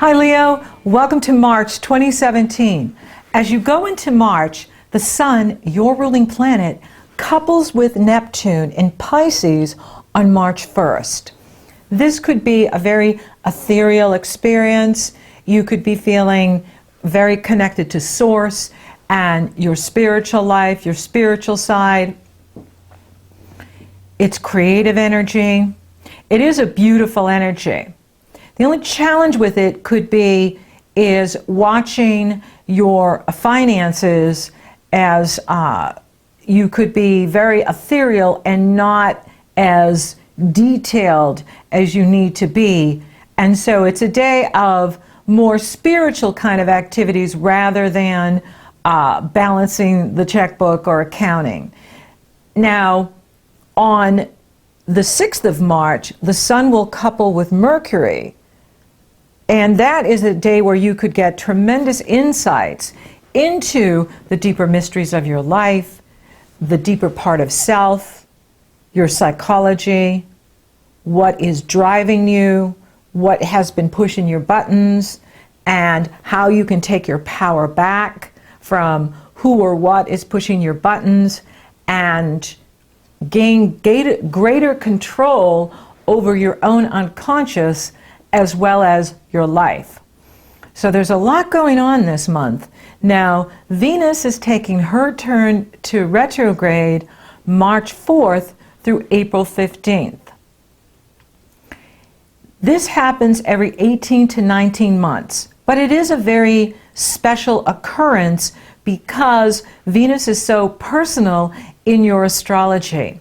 Hi Leo, welcome to March 2017. As you go into March, the Sun, your ruling planet, couples with Neptune in Pisces on March 1st. This could be a very ethereal experience. You could be feeling very connected to Source and your spiritual life, your spiritual side. It's creative energy. It is a beautiful energy. The only challenge with it could be is watching your finances, as you could be very ethereal and not as detailed as you need to be. And so it's a day of more spiritual kind of activities rather than balancing the checkbook or accounting. Now, on the 6th of March, the Sun will couple with Mercury. And that is a day where you could get tremendous insights into the deeper mysteries of your life, the deeper part of self, your psychology, what is driving you, what has been pushing your buttons, and how you can take your power back from who or what is pushing your buttons and gain greater control over your own unconscious as well as your life. So there's a lot going on this month. Now, Venus is taking her turn to retrograde March 4th through April 15th. This happens every 18 to 19 months, but it is a very special occurrence because Venus is so personal in your astrology.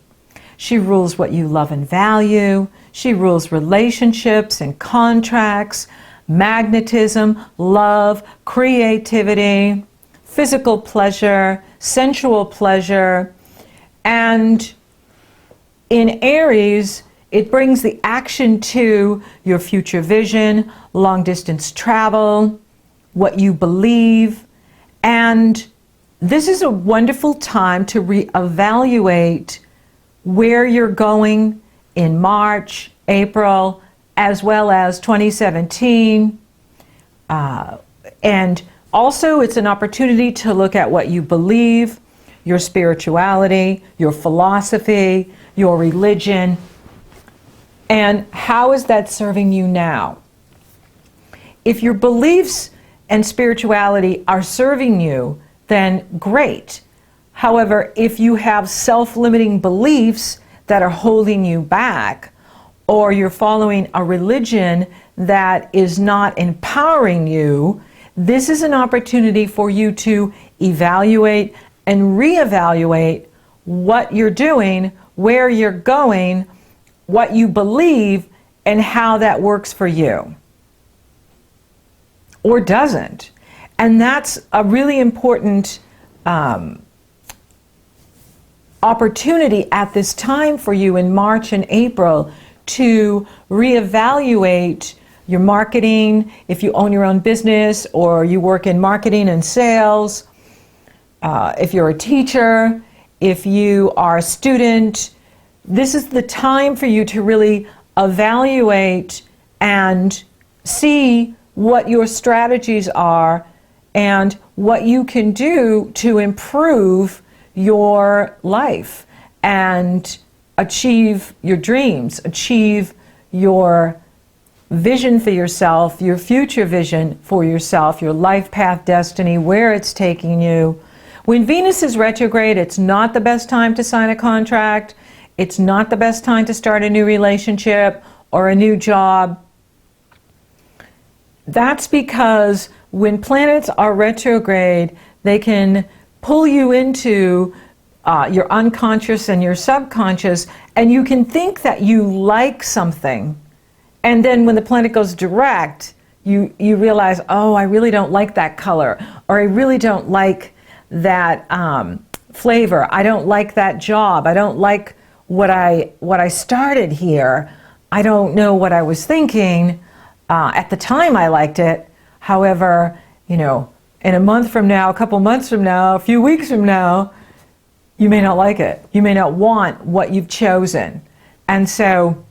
She rules what you love and value. She rules relationships and contracts, magnetism, love, creativity, physical pleasure, sensual pleasure. And in Aries, it brings the action to your future vision, long distance travel, what you believe. And this is a wonderful time to reevaluate where you're going in March, April, as well as 2017. And also it's an opportunity to look at what you believe, your spirituality, your philosophy, your religion, and how is that serving you now? If your beliefs and spirituality are serving you, then great. However, if you have self-limiting beliefs that are holding you back, or you're following a religion that is not empowering you, this is an opportunity for you to evaluate and reevaluate what you're doing, where you're going, what you believe, and how that works for you. Or doesn't. And that's a really important opportunity at this time for you in March and April to reevaluate your marketing, if you own your own business or you work in marketing and sales, if you're a teacher, if you are a student. This is the time for you to really evaluate and see what your strategies are and what you can do to improve your life and achieve your dreams, achieve your vision for yourself, your future vision for yourself, your life path, destiny, where it's taking you. When Venus is retrograde, it's not the best time to sign a contract. It's not the best time to start a new relationship or a new job. That's because when planets are retrograde, they can pull you into your unconscious and your subconscious, and you can think that you like something. And then when the planet goes direct, you realize, oh, I really don't like that color, or I really don't like that flavor. I don't like that job. I don't like what I started here. I don't know what I was thinking. At the time I liked it. However, you know, in a month from now, a couple months from now, a few weeks from now, you may not like it. You may not want what you've chosen. And so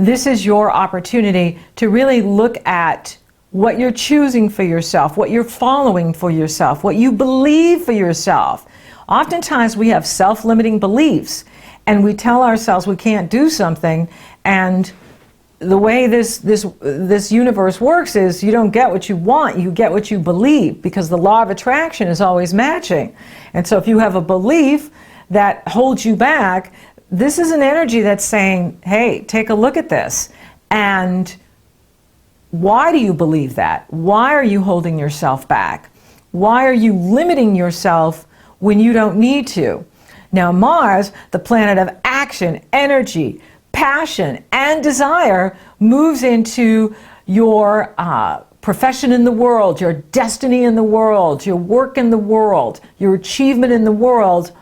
this is your opportunity to really look at what you're choosing for yourself, what you're following for yourself, what you believe for yourself. Oftentimes we have self-limiting beliefs and we tell ourselves we can't do something, and the way this universe works is you don't get what you want, you get what you believe, because the law of attraction is always matching. And so if you have a belief that holds you back, this is an energy that's saying, hey, take a look at this. And why do you believe that? Why are you holding yourself back? Why are you limiting yourself when you don't need to? Now, Mars, the planet of action, energy, passion, and desire, moves into your profession in the world, your destiny in the world, your work in the world, your achievement in the world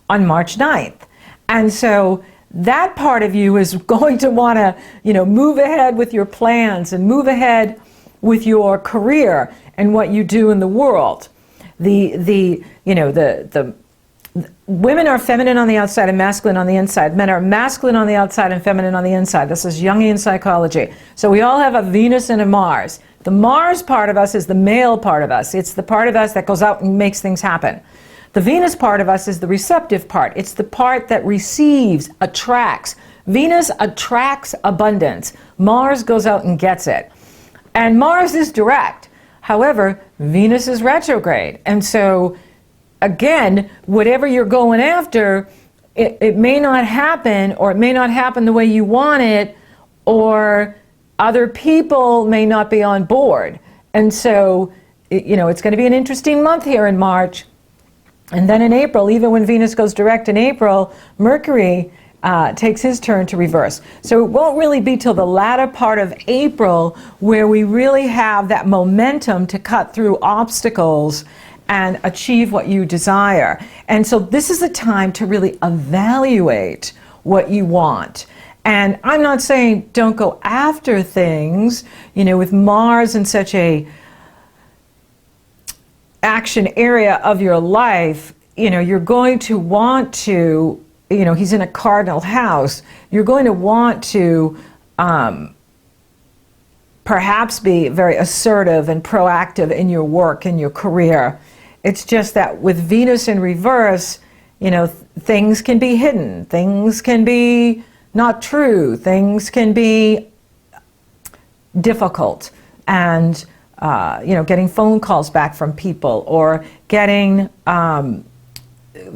on March 9th. And so that part of you is going to want to, move ahead with your plans and move ahead with your career and what you do in the world. The women are feminine on the outside and masculine on the inside. Men are masculine on the outside and feminine on the inside. This is Jungian psychology. So we all have a Venus and a Mars. The Mars part of us is the male part of us. It's the part of us that goes out and makes things happen. The Venus part of us is the receptive part. It's the part that receives, attracts. Venus attracts abundance. Mars goes out and gets it. And Mars is direct. However, Venus is retrograde. And so, again, whatever you're going after, it may not happen, or it may not happen the way you want it, or other people may not be on board. And so, it's going to be an interesting month here in March. And then in April, even when Venus goes direct in April, Mercury takes his turn to reverse. So it won't really be till the latter part of April where we really have that momentum to cut through obstacles and achieve what you desire. And so this is a time to really evaluate what you want. And I'm not saying don't go after things, with Mars in such a action area of your life, you're going to want to, he's in a cardinal house, you're going to want to perhaps be very assertive and proactive in your work and your career. It's just that with Venus in reverse, things can be hidden, things can be not true, things can be difficult, and getting phone calls back from people, or getting the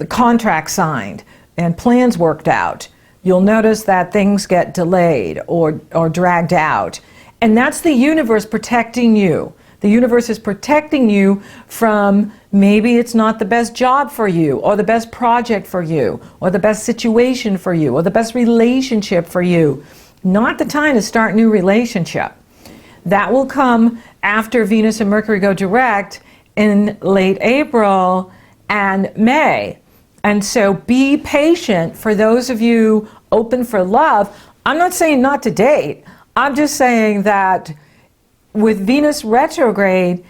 contract signed and plans worked out. You'll notice that things get delayed or dragged out. And that's the universe protecting you. The universe is protecting you from maybe it's not the best job for you, or the best project for you, or the best situation for you, or the best relationship for you. Not the time to start a new relationship. That will come after Venus and Mercury go direct in late April and May. And so be patient for those of you open for love. I'm not saying not to date. I'm just saying that with Venus retrograde,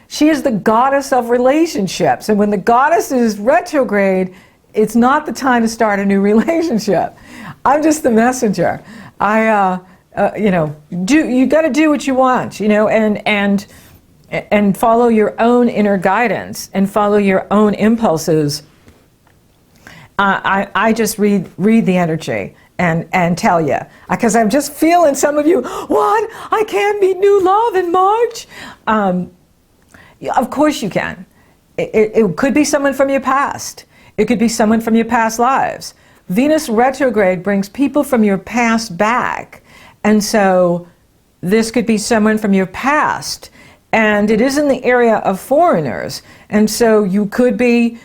she is the goddess of relationships. And when the goddess is retrograde, it's not the time to start a new relationship. I'm just the messenger. You got to do what you want, and follow your own inner guidance and follow your own impulses. I just read the energy and tell you, because I'm just feeling some of you, what? I can't meet new love in March? Of course you can. It could be someone from your past. It could be someone from your past lives. Venus retrograde brings people from your past back. And so this could be someone from your past. And it is in the area of foreigners. And so you could be,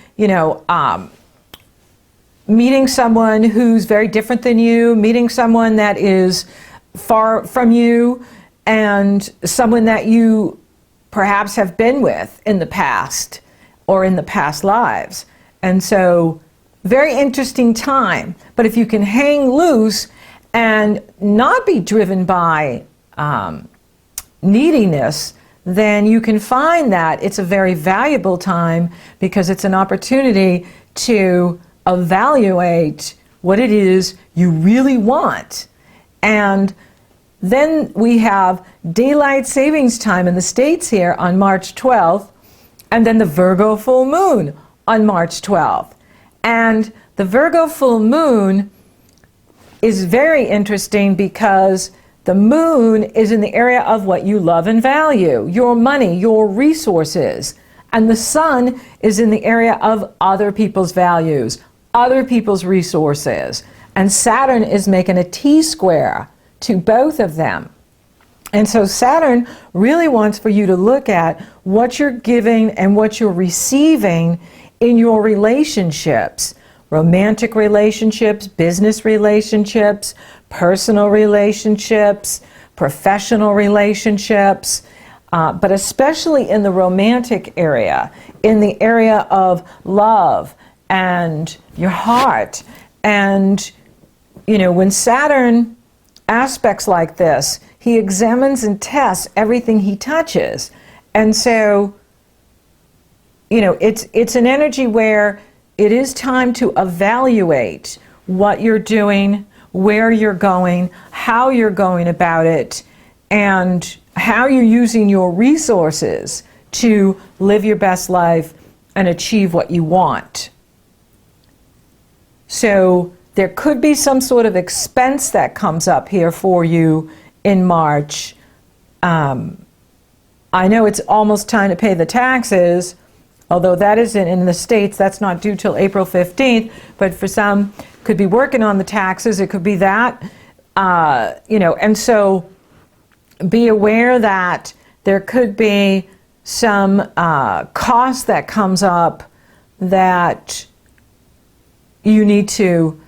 meeting someone who's very different than you, meeting someone that is far from you, and someone that you perhaps have been with in the past or in the past lives. And so very interesting time. But if you can hang loose and not be driven by neediness, then you can find that it's a very valuable time, because it's an opportunity to evaluate what it is you really want And then we have daylight savings time in the States here on March 12th, and then the Virgo full moon on March 12th. And the Virgo full moon is very interesting because the moon is in the area of what you love and value, your money, your resources. And the sun is in the area of other people's values, other people's resources. And Saturn is making a T-square to both of them. And so Saturn really wants for you to look at what you're giving and what you're receiving in your relationships. Romantic relationships, business relationships, personal relationships, professional relationships, but especially in the romantic area, in the area of love and your heart. And, you know, when Saturn aspects like this, he examines and tests everything he touches. And so, you know, it's an energy where it is time to evaluate what you're doing, where you're going, how you're going about it, and how you're using your resources to live your best life and achieve what you want. So there could be some sort of expense that comes up here for you in March. I know it's almost time to pay the taxes, although that isn't in the States, that's not due till April 15th, but for some, could be working on the taxes, it could be that, you know, and so be aware that there could be some cost that comes up that you need to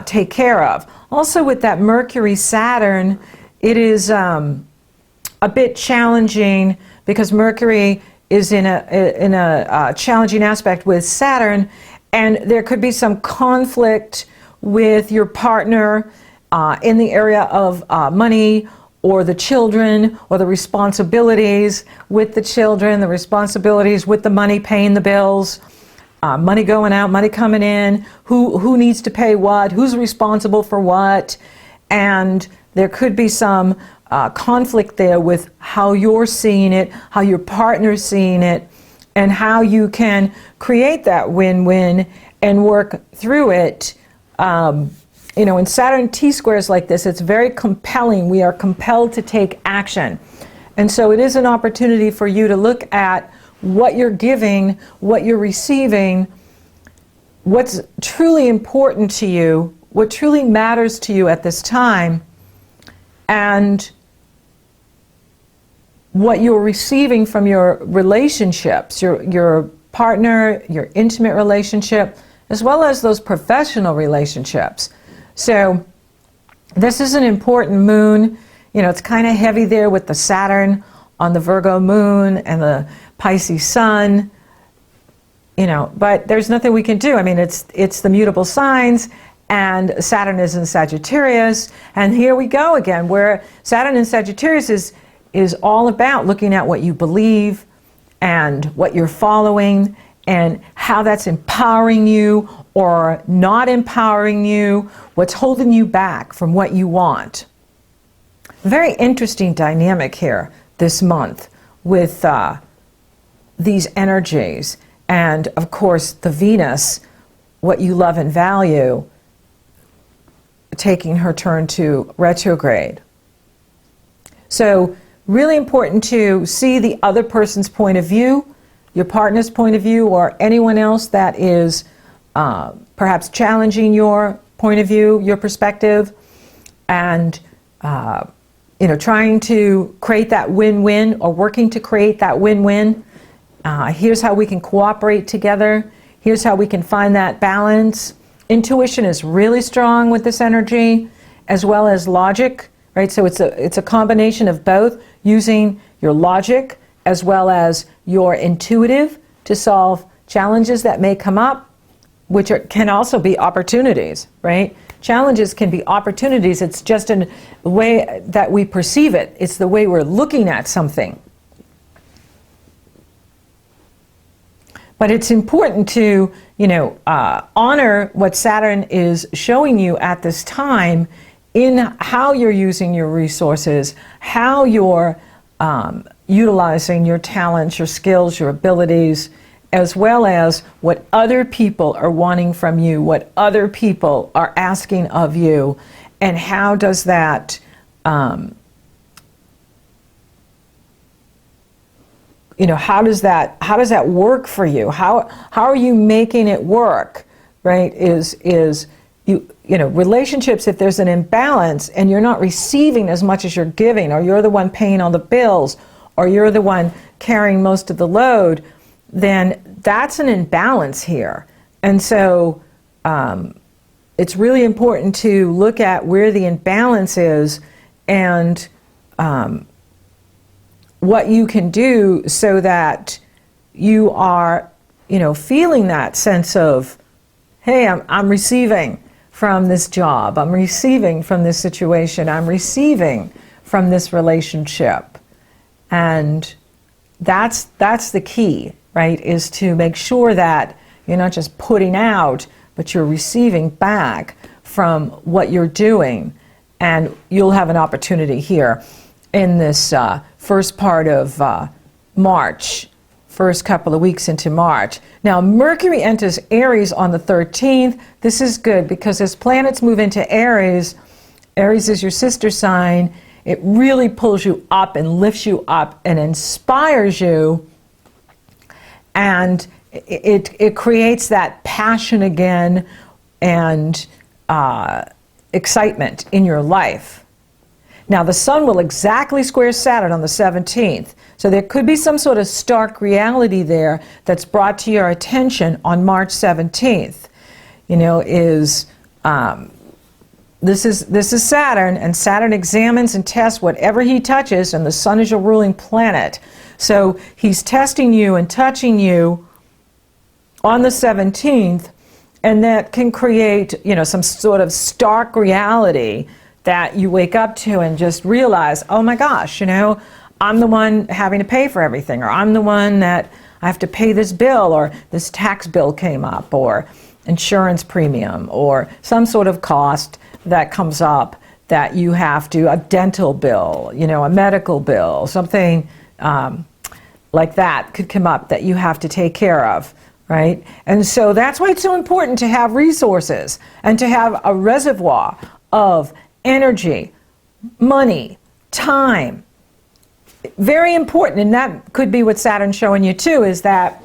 take care of. Also with that Mercury-Saturn, it is a bit challenging because Mercury is in a challenging aspect with Saturn, and there could be some conflict with your partner in the area of money or the children or the responsibilities with the children, the responsibilities with the money, paying the bills, money going out, money coming in, who needs to pay what, who's responsible for what, and there could be some conflict there with how you're seeing it, how your partner's seeing it, and how you can create that win-win and work through it. You know, in Saturn T-squares like this, it's very compelling. We are compelled to take action. And so it is an opportunity for you to look at what you're giving, what you're receiving, what's truly important to you, what truly matters to you at this time, and what you're receiving from your relationships, your partner, your intimate relationship, as well as those professional relationships. So this is an important moon. You know, it's kind of heavy there with the Saturn on the Virgo moon and the Pisces sun, you know, but there's nothing we can do. I mean, it's the mutable signs, and Saturn is in Sagittarius, and here we go again, where Saturn in Sagittarius is all about looking at what you believe and what you're following and how that's empowering you or not empowering you, what's holding you back from what you want. Very interesting dynamic here this month with these energies, and of course the Venus, what you love and value, taking her turn to retrograde. So really important to see the other person's point of view, your partner's point of view, or anyone else that is perhaps challenging your point of view, your perspective, and you know, trying to create that win-win or working to create that win-win. Here's how we can cooperate together. Here's how we can find that balance. Intuition is really strong with this energy, as well as logic, right? So it's a combination of both, using your logic as well as your intuitive to solve challenges that may come up, which can also be opportunities, right? Challenges can be opportunities. It's just a way that we perceive it. It's the way we're looking at something. But it's important to, you know, honor what Saturn is showing you at this time in how you're using your resources, how you're utilizing your talents, your skills, your abilities, as well as what other people are wanting from you, what other people are asking of you, and how does that how does that work for you? How are you making it work? Right? Relationships, if there's an imbalance and you're not receiving as much as you're giving, or you're the one paying all the bills, or you're the one carrying most of the load, then that's an imbalance here. And so it's really important to look at where the imbalance is and what you can do so that you are, feeling that sense of, hey, I'm receiving from this job, I'm receiving from this situation, I'm receiving from this relationship. And that's the key, right, is to make sure that you're not just putting out, but you're receiving back from what you're doing. And you'll have an opportunity here in this first part of March, first couple of weeks into March. Now, Mercury enters Aries on the 13th. This is good because as planets move into Aries, Aries is your sister sign, it really pulls you up and lifts you up and inspires you, and it creates that passion again and excitement in your life. Now, the Sun will exactly square Saturn on the 17th, so there could be some sort of stark reality there that's brought to your attention on March 17th. This is Saturn, and Saturn examines and tests whatever he touches, and the Sun is your ruling planet. So he's testing you and touching you on the 17th, and that can create, some sort of stark reality that you wake up to and just realize, oh my gosh, I'm the one having to pay for everything, or I'm the one that I have to pay this bill, or this tax bill came up, or insurance premium, or some sort of cost that comes up that you have to, a dental bill, a medical bill, something like that could come up that you have to take care of, right? And so that's why it's so important to have resources and to have a reservoir of energy, money, time. Very important, and that could be what Saturn's showing you too, is that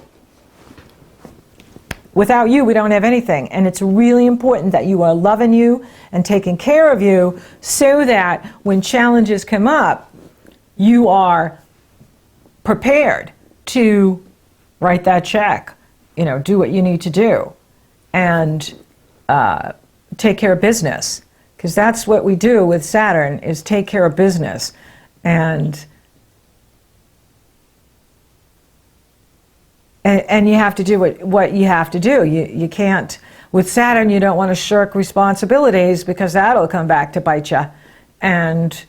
without you, we don't have anything. And it's really important that you are loving you and taking care of you so that when challenges come up, you are prepared to write that check, do what you need to do and take care of business. Because that's what we do with Saturn, is take care of business. And you have to do what you have to do. You can't, with Saturn, you don't want to shirk responsibilities because that'll come back to bite you. And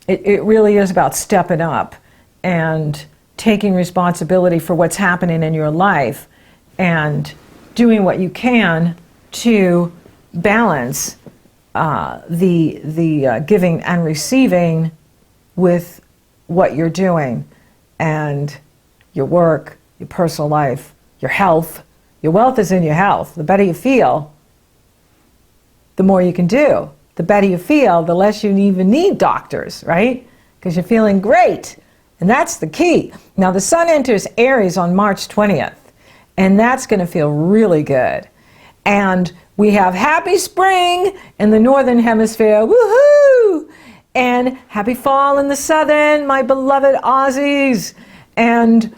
it really is about stepping up and taking responsibility for what's happening in your life and doing what you can to balance the giving and receiving with what you're doing, and your work, your personal life, your health. Your wealth is in your health. The better you feel, the more you can do. The better you feel, the less you even need doctors, right? Because you're feeling great. And that's the key. Now, the Sun enters Aries on March 20th, and that's going to feel really good. And we have happy spring in the northern hemisphere, woohoo! And happy fall in the southern, my beloved Aussies. And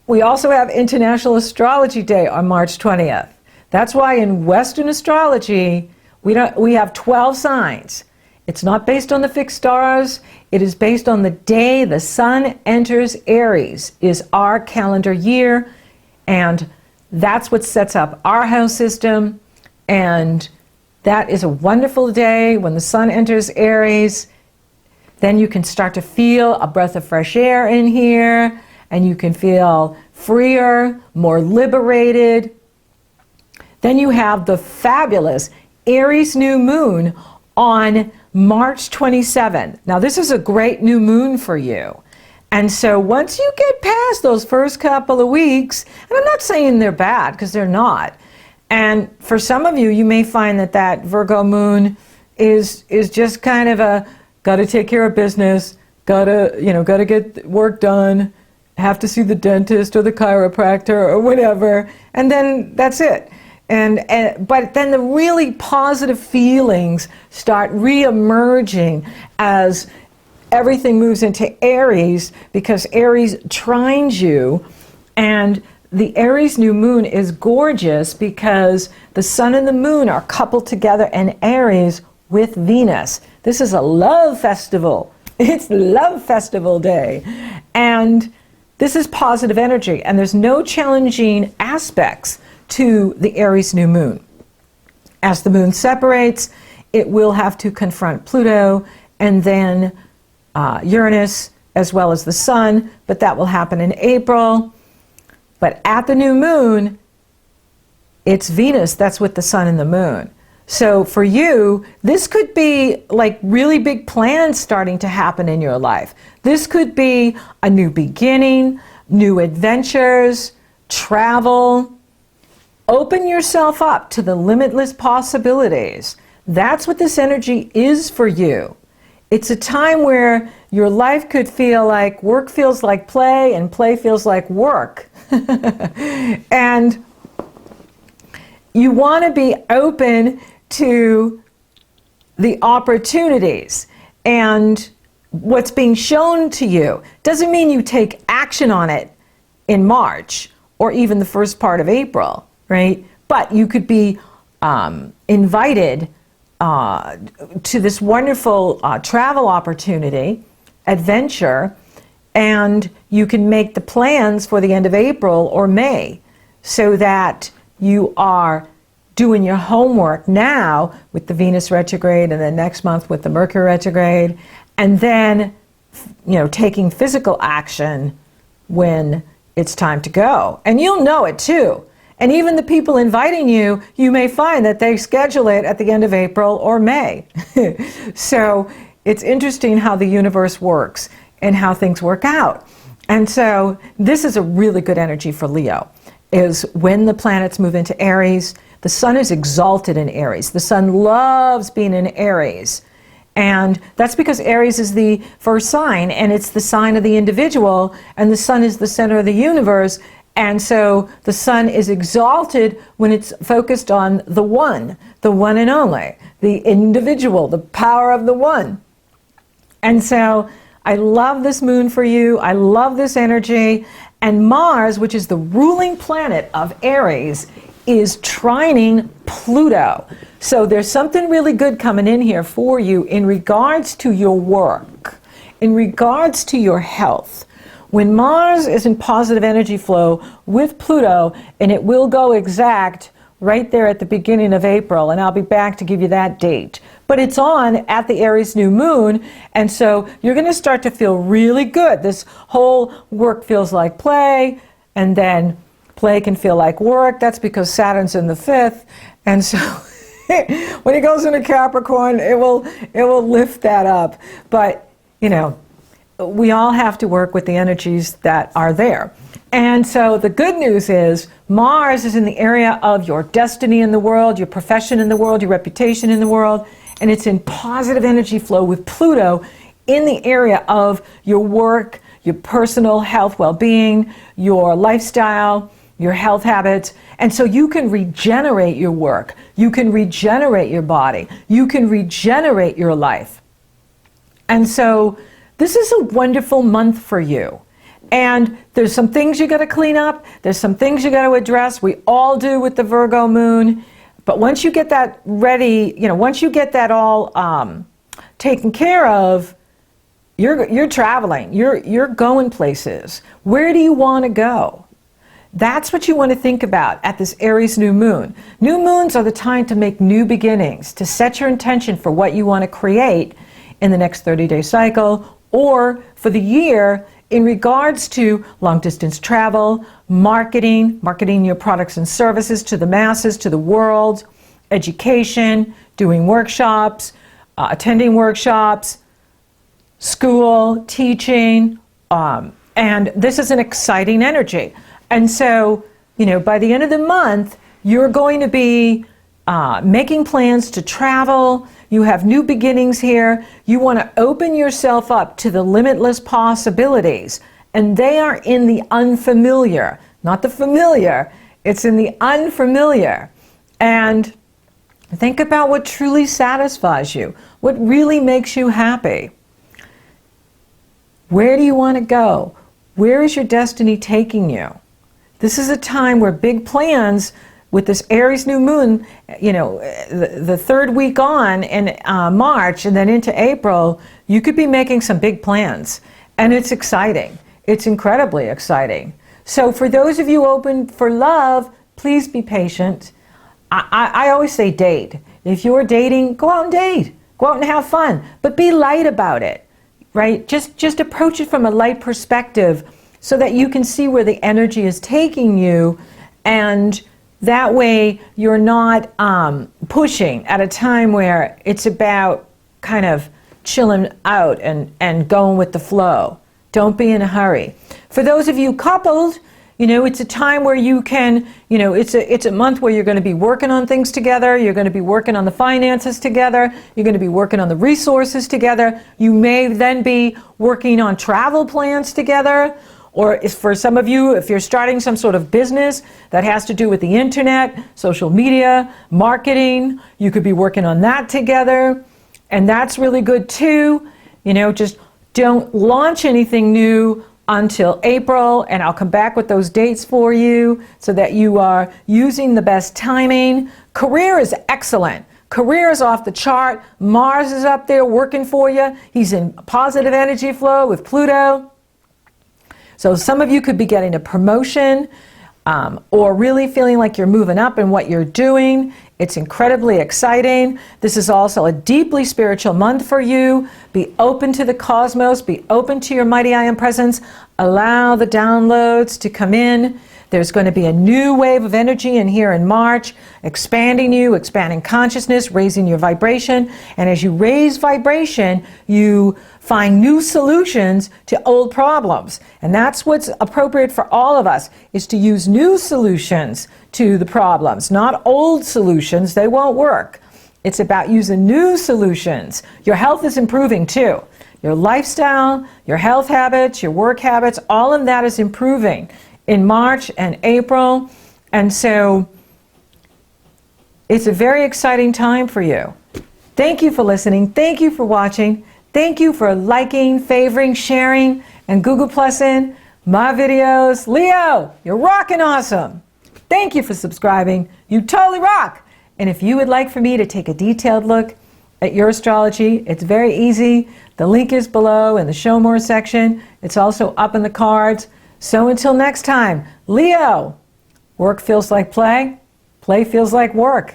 we also have International Astrology Day on March 20th. That's why in Western astrology, we have 12 signs. It's not based on the fixed stars. It is based on the day the Sun enters Aries is our calendar year, and that's what sets up our house system. And that is a wonderful day when the Sun enters Aries. Then you can start to feel a breath of fresh air in here, and you can feel freer, more liberated. Then you have the fabulous Aries new moon on March 27th. Now, this is a great new moon for you. And so once you get past those first couple of weeks, and I'm not saying they're bad, because they're not. And for some of you, you may find that that Virgo moon is just kind of a, got to take care of business, got to get work done, have to see the dentist or the chiropractor or whatever, and then that's it. But then the really positive feelings start re-emerging as everything moves into Aries, because Aries trines you. And the Aries new moon is gorgeous because the sun and the moon are coupled together in Aries with Venus. This is a love festival. It's Love Festival Day. And this is positive energy, and there's no challenging aspects to the Aries new moon. As the moon separates, it will have to confront Pluto and then Uranus, as well as the sun, but that will happen in April. But at the new moon, it's Venus that's with the sun and the moon. So for you, this could be like really big plans starting to happen in your life. This could be a new beginning, new adventures, travel. Open yourself up to the limitless possibilities. That's what this energy is for you. It's a time where your life could feel like work feels like play and play feels like work. And you want to be open to the opportunities and what's being shown to you. Doesn't mean you take action on it in March or even the first part of April, right? But you could be invited to this wonderful travel opportunity, adventure, and you can make the plans for the end of April or May so that you are doing your homework now with the Venus retrograde and then next month with the Mercury retrograde, and then taking physical action when it's time to go. And you'll know it too. And even the people inviting you, you may find that they schedule it at the end of April or May. So it's interesting how the universe works and how things work out. And so this is a really good energy for Leo, is when the planets move into Aries. The sun is exalted in Aries. The sun loves being in Aries. And that's because Aries is the first sign, and it's the sign of the individual, and the sun is the center of the universe. And so the sun is exalted when it's focused on the one and only, the individual, the power of the one. And so I love this moon for you. I love this energy. And Mars, which is the ruling planet of Aries, is trining Pluto. So there's something really good coming in here for you in regards to your work, in regards to your health. When Mars is in positive energy flow with Pluto, and it will go exact right there at the beginning of April, and I'll be back to give you that date. But it's on at the Aries new moon, and so you're going to start to feel really good. This whole work feels like play, and then play can feel like work. That's because Saturn's in the 5th, and so when it goes into Capricorn, it will lift that up. But we all have to work with the energies that are there. And so the good news is Mars is in the area of your destiny in the world, your profession in the world, your reputation in the world, and it's in positive energy flow with Pluto in the area of your work, your personal health, well-being, your lifestyle, your health habits. And so you can regenerate your work, you can regenerate your body, you can regenerate your life. And so this is a wonderful month for you. And there's some things you got to clean up. There's some things you got to address. We all do with the Virgo moon. But once you get that ready, once you get that all taken care of, you're traveling. You're going places. Where do you want to go? That's what you want to think about at this Aries new moon. New moons are the time to make new beginnings, to set your intention for what you want to create in the next 30-day cycle, or for the year in regards to long-distance travel, marketing your products and services to the masses, to the world, education, doing workshops, attending workshops, school, teaching, and this is an exciting energy. And so, you know, by the end of the month, you're going to be making plans to travel. You have new beginnings here. You want to open yourself up to the limitless possibilities. And they are in the unfamiliar, not the familiar. It's in the unfamiliar. And think about what truly satisfies you, what really makes you happy. Where do you want to go? Where is your destiny taking you? This is a time where big plans with this Aries new moon, you know, the third week on in March and then into April, you could be making some big plans. And it's exciting. It's incredibly exciting. So for those of you open for love, please be patient. I always say date. If you're dating, go out and date. Go out and have fun. But be light about it, right? Just approach it from a light perspective so that you can see where the energy is taking you, and that way you're not pushing at a time where it's about kind of chilling out and going with the flow. Don't be in a hurry. For those of you coupled, you know, it's a time where you can, you know, it's a month where you're going to be working on things together. You're going to be working on the finances together. You're going to be working on the resources together. You may then be working on travel plans together. Or if for some of you, if you're starting some sort of business that has to do with the internet, social media, marketing, you could be working on that together. And that's really good too. You know, just don't launch anything new until April, and I'll come back with those dates for you so that you are using the best timing. Career is excellent. Career is off the chart. Mars is up there working for you. He's in positive energy flow with Pluto. So some of you could be getting a promotion or really feeling like you're moving up in what you're doing. It's incredibly exciting. This is also a deeply spiritual month for you. Be open to the cosmos. Be open to your mighty I Am presence. Allow the downloads to come in. There's going to be a new wave of energy in here in March, expanding you, expanding consciousness, raising your vibration. And as you raise vibration, you find new solutions to old problems. And that's what's appropriate for all of us, is to use new solutions to the problems, not old solutions. They won't work. It's about using new solutions. Your health is improving too. Your lifestyle, your health habits, your work habits, all of that is improving in March and April. And so it's a very exciting time for you. Thank you for listening. Thank you for watching. Thank you for liking, favoring, sharing, and Google Plussing my videos. Leo, you're rocking awesome. Thank you for subscribing. You totally rock. And if you would like for me to take a detailed look at your astrology, it's very easy. The link is below in the Show More section. It's also up in the cards. So until next time, Leo, work feels like play, play feels like work.